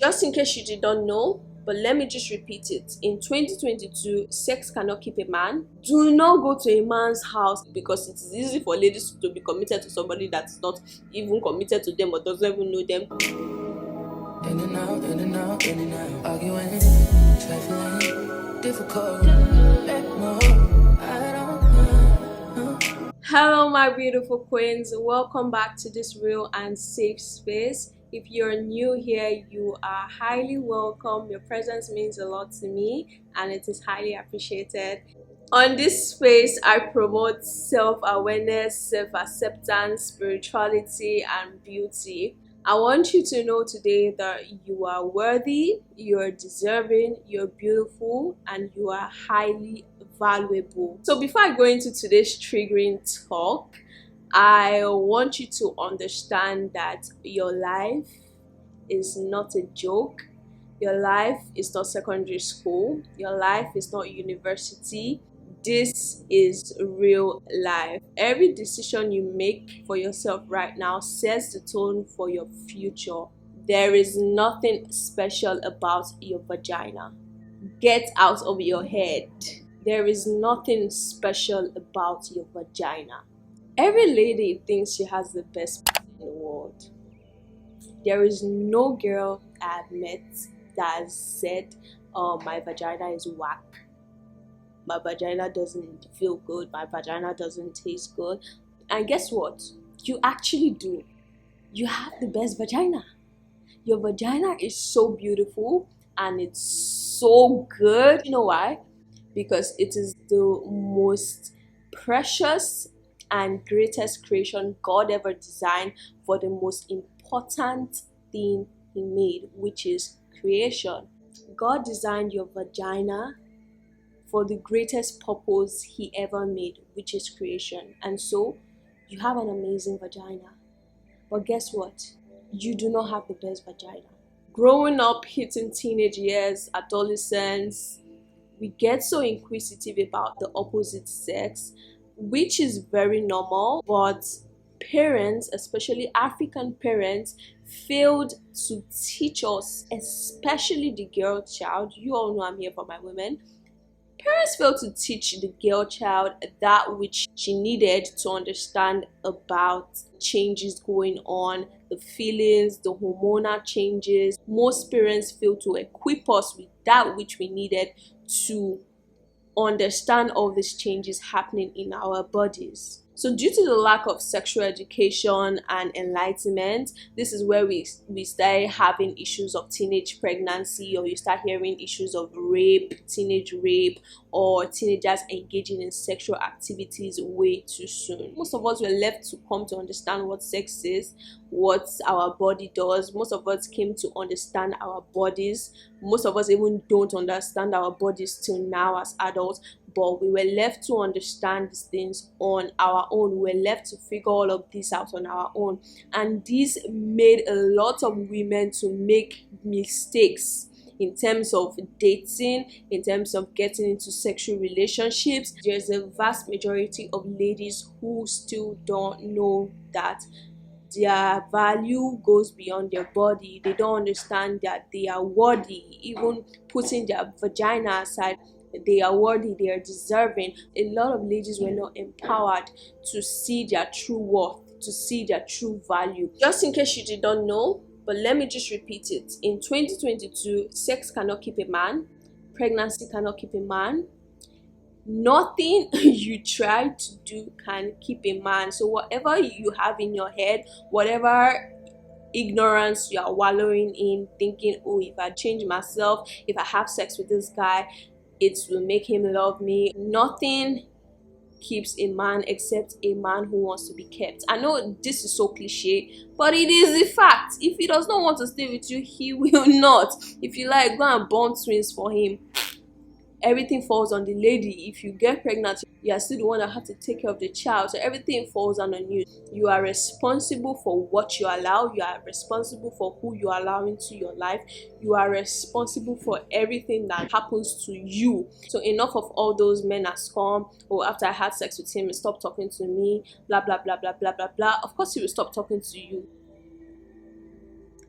Just in case you did not know, but let me just repeat it. In 2022, sex cannot keep a man. Do not go to a man's house because it is easy for ladies to be committed to somebody that is not even committed to them or doesn't even know them. In and out, in and out, in and out. Arguing, trifling, difficult. Let more. I don't know. Hello, my beautiful queens. Welcome back to this real and safe space. If you're new here, you are highly welcome. Your presence means a lot to me and it is highly appreciated. On this space, I promote self-awareness, self-acceptance, spirituality, and beauty. I want you to know today that you are worthy, you're deserving, you're beautiful, and you are highly valuable. So before I go into today's triggering talk, I want you to understand that your life is not a joke. Your life is not secondary school. Your life is not university. This is real life. Every decision you make for yourself right now sets the tone for your future. There is nothing special about your vagina. Get out of your head. There is nothing special about your vagina. Every lady thinks she has the best in the world. There is no girl I've met that has said, "Oh, my vagina is whack. My vagina doesn't feel good. My vagina doesn't taste good." And guess what? You actually do. You have the best vagina. Your vagina is so beautiful and it's so good. You know why? Because it is the most precious and greatest creation God ever designed for the most important thing He made, which is creation. God designed your vagina for the greatest purpose He ever made, which is creation. And so, you have an amazing vagina. But guess what? You do not have the best vagina. Growing up, hitting teenage years, adolescence, we get so inquisitive about the opposite sex, which is very normal, but parents, especially African parents, failed to teach us, especially the girl child. You all know I'm here for my women. Parents failed to teach the girl child that which she needed to understand about changes going on, the feelings, the hormonal changes. Most parents fail to equip us with that which we needed to understand all these changes happening in our bodies. So due to the lack of sexual education and enlightenment, this is where we start having issues of teenage pregnancy, or you start hearing issues of rape, teenage rape, or teenagers engaging in sexual activities way too soon. Most of us were left to come to understand what sex is, what our body does. Most of us came to understand our bodies. Most of us even don't understand our bodies till now as adults, but we were left to understand these things on our own. We were left to figure all of this out on our own, and this made a lot of women to make mistakes in terms of dating, in terms of getting into sexual relationships. There's a vast majority of ladies who still don't know that their value goes beyond their body. They don't understand that they are worthy, even putting their vagina aside. They are worthy, they are deserving. A lot of ladies were not empowered to see their true worth, to see their true value. Just in case you did not know, but let me just repeat it. In 2022, sex cannot keep a man, pregnancy cannot keep a man. Nothing you try to do can keep a man. So whatever you have in your head, whatever ignorance you are wallowing in, thinking, "Oh, if I change myself, if I have sex with this guy, it will make him love me." Nothing keeps a man except a man who wants to be kept. I know this is so cliche, but it is a fact. If he does not want to stay with you, he will not. If you like, go and born twins for him. Everything falls on the lady. If you get pregnant, you are still the one that have to take care of the child. So everything falls on you. You are responsible for what you allow. You are responsible for who you allow into your life. You are responsible for everything that happens to you. So enough of all those men are scum. "Oh, after I had sex with him, he stopped talking to me, blah blah blah blah blah blah blah." Of course he will stop talking to you.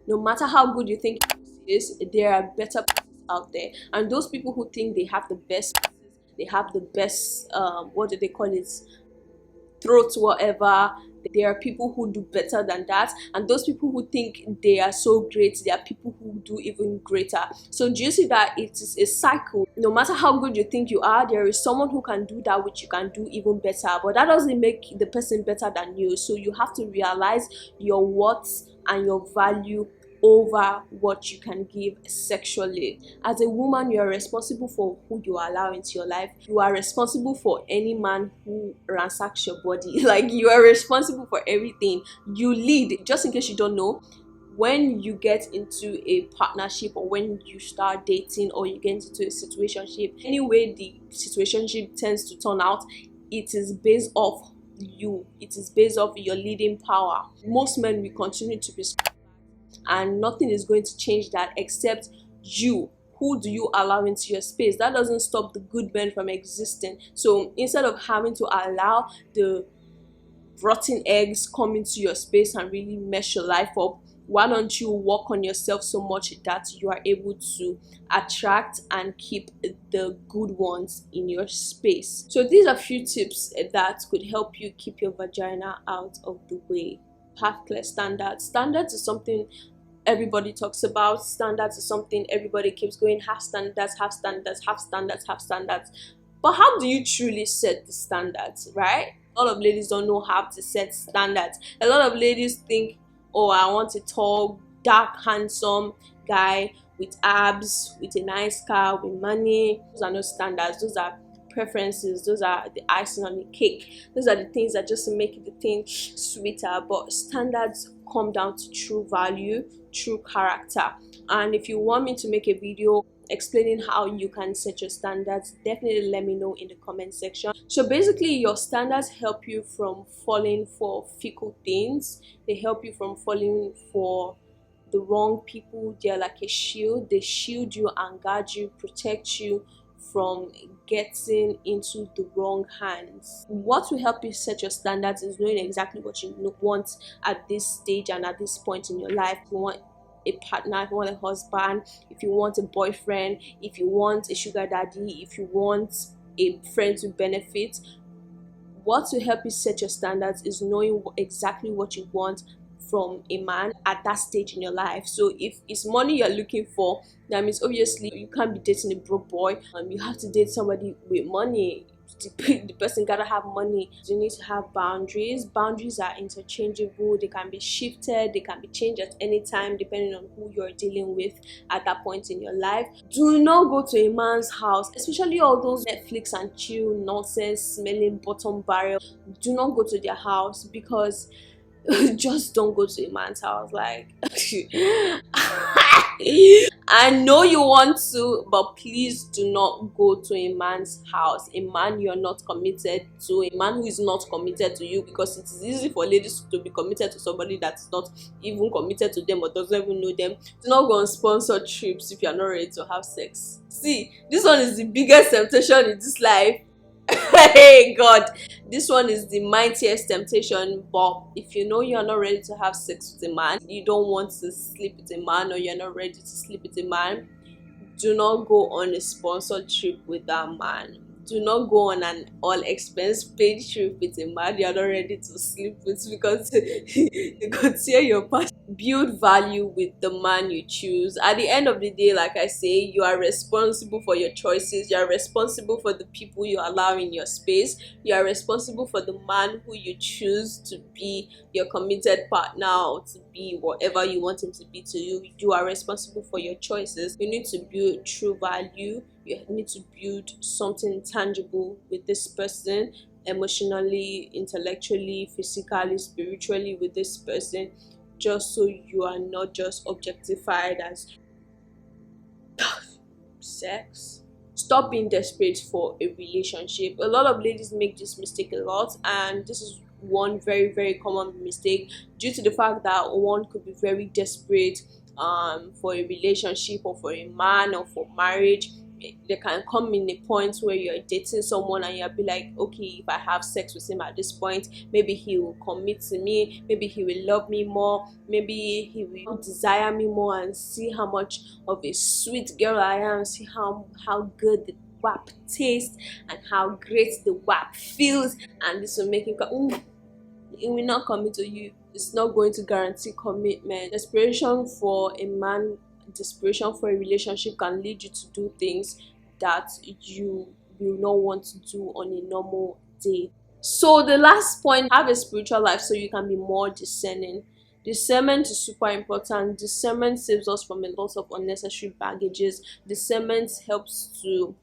No matter how good you think is there are better pussies out there, and those people who think they have the best pussies, they have the best what do they call it, throat, whatever. There are people who do better than that, and those people who think they are so great, there are people who do even greater. So do you see that it is a cycle? No matter how good you think you are, there is someone who can do that which you can do even better, but that doesn't make the person better than you. So you have to realize your worth and your value over what you can give sexually. As a woman, you are responsible for who you allow into your life. You are responsible for any man who ransacks your body. Like, you are responsible for everything. You lead. Just in case you don't know, when you get into a partnership, or when you start dating, or you get into a situationship, anyway the situationship tends to turn out, it is based off you. It is based off your leading power. Most men will continue to be, and nothing is going to change that except you. Who do you allow into your space? That doesn't stop the good men from existing. So instead of having to allow the rotten eggs come into your space and really mess your life up, why don't you work on yourself so much that you are able to attract and keep the good ones in your space? So these are a few tips that could help you keep your vagina out of the way. Have clear standards. Standards is something everybody talks about. Standards is something everybody keeps going. Have standards, have standards, have standards, have standards. But how do you truly set the standards, right? A lot of ladies don't know how to set standards. A lot of ladies think, oh, I want a tall, dark, handsome guy with abs, with a nice car, with money. Those are no standards. Those are preferences. Those are the icing on the cake. Those are the things that just make the thing sweeter. But standards come down to true value, true character. And if you want me to make a video explaining how you can set your standards, definitely let me know in the comment section. So basically, your standards help you from falling for fickle things. They help you from falling for the wrong people. They're like a shield. They shield you and guard you, protect you from getting into the wrong hands. What will help you set your standards is knowing exactly what you want at this stage and at this point in your life. You want a partner, if you want a husband, if you want a boyfriend, if you want a sugar daddy, if you want a friend to benefit. What will help you set your standards is knowing exactly what you want from a man at that stage in your life. So if it's money you're looking for, that means obviously you can't be dating a broke boy. You have to date somebody with money. The person gotta have money. You need to have boundaries. Boundaries are interchangeable. They can be shifted. They can be changed at any time depending on who you're dealing with at that point in your life. Do not go to a man's house, especially all those Netflix and chill nonsense smelling bottom barrel. Do not go to their house, because just don't go to a man's house. Like, I know you want to, but please do not go to a man's house. A man you're not committed to, a man who is not committed to you, because it is easy for ladies to be committed to somebody that is not even committed to them or doesn't even know them. Do not go on sponsored trips if you're not ready to have sex. See, this one is the biggest temptation in this life. Hey God, this one is the mightiest temptation. But if you know you're not ready to have sex with a man, you don't want to sleep with a man, or you're not ready to sleep with a man, do not go on a sponsored trip with that man. Do not go on an all expense paid trip with a man you're not ready to sleep with, because you could tear your past. Build value with the man you choose. At the end of the day, like I say, you are responsible for your choices. You are responsible for the people you allow in your space. You are responsible for the man who you choose to be your committed partner, or to be whatever you want him to be to you. You are responsible for your choices. You need to build true value. You need to build something tangible with this person, emotionally, intellectually, physically, spiritually with this person, just so you are not just objectified as sex. Stop being desperate for a relationship. A lot of ladies make this mistake a lot, and this is one very, very common mistake, due to the fact that one could be very desperate for a relationship, or for a man, or for marriage. there can come in a point where you're dating someone and you'll be like, okay, if I have sex with him at this point, maybe he will commit to me, maybe he will love me more, maybe he will desire me more, and see how much of a sweet girl I am, see how good the WAP tastes and how great the WAP feels, and this will make him come. It will not commit to you. It's not going to guarantee commitment. Desperation for a man, desperation for a relationship can lead you to do things that you will not want to do on a normal day. So the last point, have a spiritual life so you can be more discerning. Discernment is super important. Discernment saves us from a lot of unnecessary baggages. Discernment helps to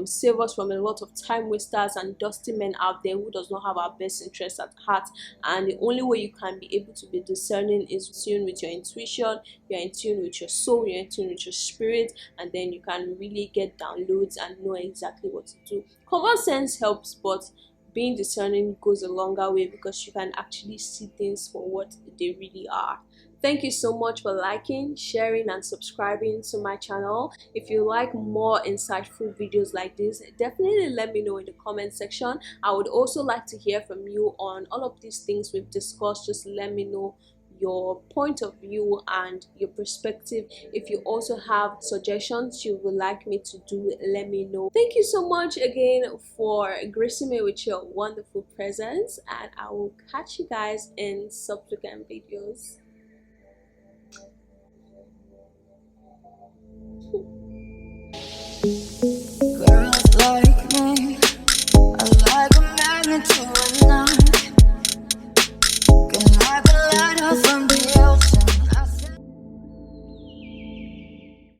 save us from a lot of time wasters and dusty men out there who does not have our best interests at heart. And the only way you can be able to be discerning is in tune with your intuition, you're in tune with your soul, you're in tune with your spirit, and then you can really get downloads and know exactly what to do. Common sense helps, but being discerning goes a longer way because you can actually see things for what they really are. Thank you so much for liking, sharing, and subscribing to my channel. If you like more insightful videos like this, definitely let me know in the comment section. I would also like to hear from you on all of these things we've discussed. Just let me know your point of view and your perspective. If you also have suggestions you would like me to do, let me know. Thank you so much again for gracing me with your wonderful presence, and I will catch you guys in subsequent videos.